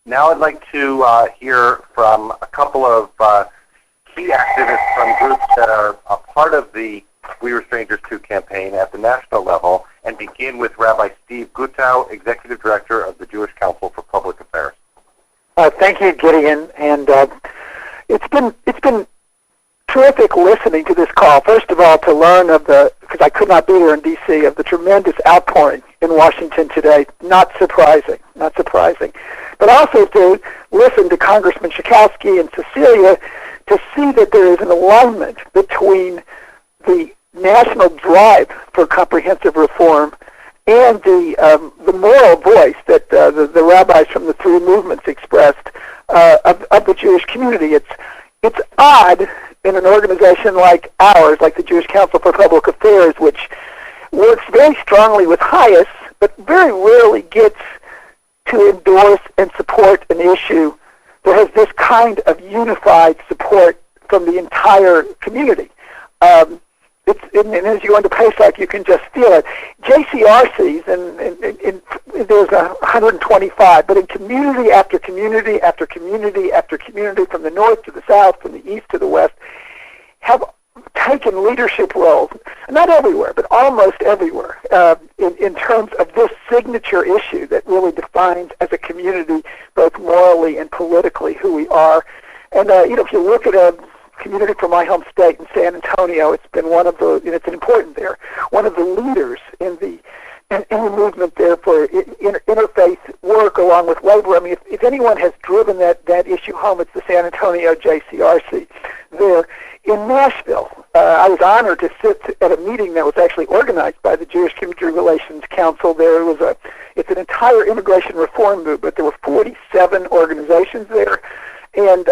Now I'd like to hear from a couple of key activists from groups that are a part of the We Were Strangers Too campaign at the national level, and begin with Rabbi Steve Gutow, Executive Director of the Jewish Council for Public Affairs. Thank you, Gideon, and it's been terrific listening to this call. First of all, to learn of because I could not be here in D.C., of the tremendous outpouring in Washington today. Not surprising. But also to listen to Congressman Schakowsky and Cecilia to see that there is an alignment between the national drive for comprehensive reform and the moral voice that the rabbis from the three movements expressed of the Jewish community. It's odd in an organization like ours, like the Jewish Council for Public Affairs, which works very strongly with highest, but very rarely gets to endorse and support an issue that has this kind of unified support from the entire community. And as you go into Pesach, you can just feel it. JCRCs, and there's 125, but in community after community after community after community, from the north to the south, from the east to the west, have taken leadership roles, not everywhere, but almost everywhere, in terms of this signature issue that really defines as a community, both morally and politically, who we are. And, if you look at a community from my home state in San Antonio, it's been one of the, it's important there, one of the leaders in the movement there for interfaith work along with labor. I mean, if anyone has driven that issue home, it's the San Antonio JCRC. There in Nashville, I was honored to sit at a meeting that was actually organized by the Jewish Community Relations Council. It's an entire immigration reform movement. There were 47 organizations there, and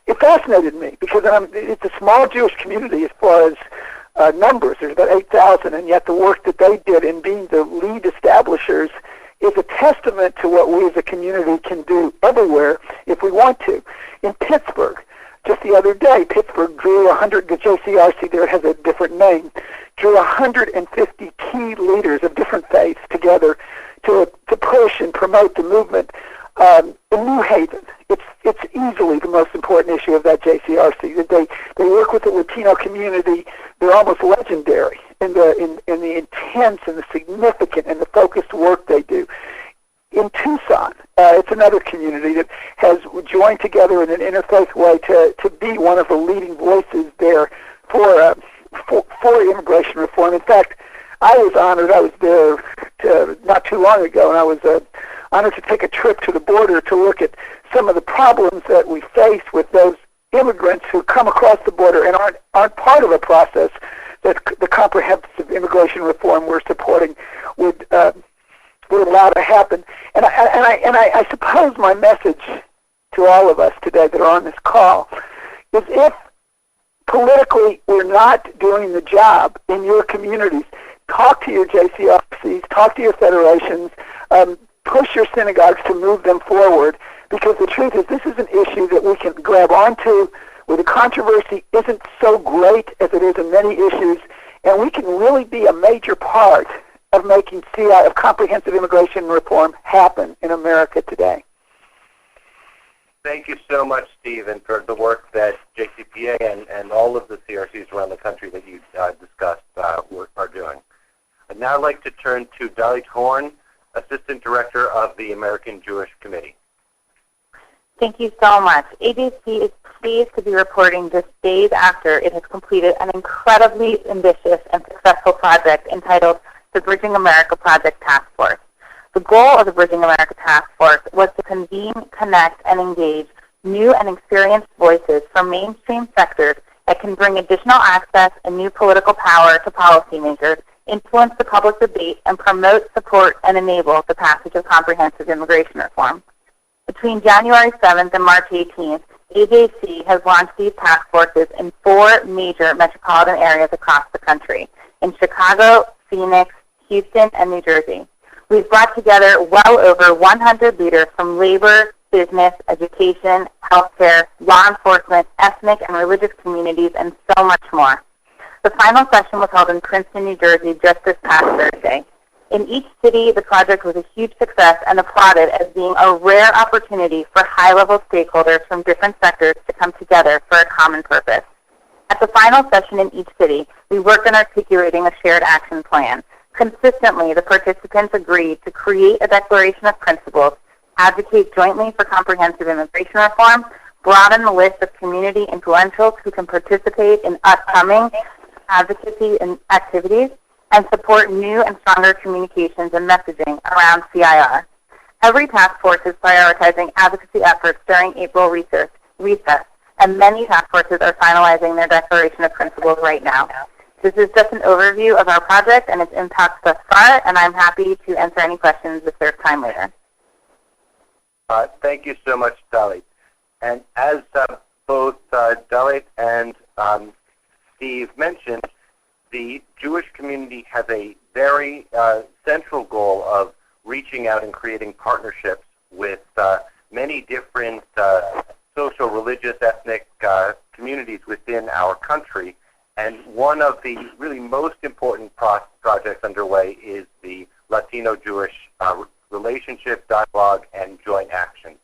it fascinated me because it's a small Jewish community as far as numbers. There's about 8,000, and yet the work that they did in being the lead establishers is a testament to what we as a community can do everywhere if we want to. In Pittsburgh, just the other day, Pittsburgh drew 100, the JCRC there has a different name, drew 150 key leaders of different faiths together to push and promote the movement. In New Haven, it's easily the most important issue of that JCRC. They work with the Latino community. They're almost legendary in the intense and the significant and the focused work they do. In Tucson, it's another community that has joined together in an interfaith way to be one of the leading voices there for immigration reform. In fact, I was honored. I was there not too long ago, and I was honored to take a trip to the border to look at some of the problems that we face with those immigrants who come across the border and aren't part of a process that the comprehensive immigration reform we're supporting would allow to happen. And I suppose my message to all of us today that are on this call is, if politically we're not doing the job in your communities, talk to your JCRCs, talk to your federations, push your synagogues to move them forward, because the truth is this is an issue that we can grab onto where the controversy isn't so great as it is in many issues, and we can really be a major part of making CI, of comprehensive immigration reform, happen in America today. Thank you so much, Stephen, for the work that JCPA and all of the CRCs around the country that you discussed are doing. I'd now like to turn to Dalit Horn, Assistant Director of the American Jewish Committee. Thank you so much. AJC is pleased to be reporting just days after it has completed an incredibly ambitious and successful project entitled the Bridging America Project Task Force. The goal of the Bridging America Task Force was to convene, connect, and engage new and experienced voices from mainstream sectors that can bring additional access and new political power to policymakers, influence the public debate, and promote, support, and enable the passage of comprehensive immigration reform. Between January 7th and March 18th, AJC has launched these task forces in 4 major metropolitan areas across the country, in Chicago, Phoenix, Houston, and New Jersey. We've brought together well over 100 leaders from labor, business, education, healthcare, law enforcement, ethnic and religious communities, and so much more. The final session was held in Princeton, New Jersey just this past Thursday. In each city, the project was a huge success and applauded as being a rare opportunity for high-level stakeholders from different sectors to come together for a common purpose. At the final session in each city, we worked on articulating a shared action plan. Consistently, the participants agreed to create a declaration of principles, advocate jointly for comprehensive immigration reform, broaden the list of community influentials who can participate in upcoming advocacy activities, and support new and stronger communications and messaging around CIR. Every task force is prioritizing advocacy efforts during April recess, and many task forces are finalizing their declaration of principles right now. This is just an overview of our project and its impacts thus far, and I'm happy to answer any questions if there's time later. Thank you so much, Dalit. And as both Dalit and Steve mentioned, the Jewish community has a very central goal of reaching out and creating partnerships with many different social, religious, ethnic communities within our country. And one of the really most important projects underway is the Latino-Jewish Relationship, Dialogue, and Joint Action.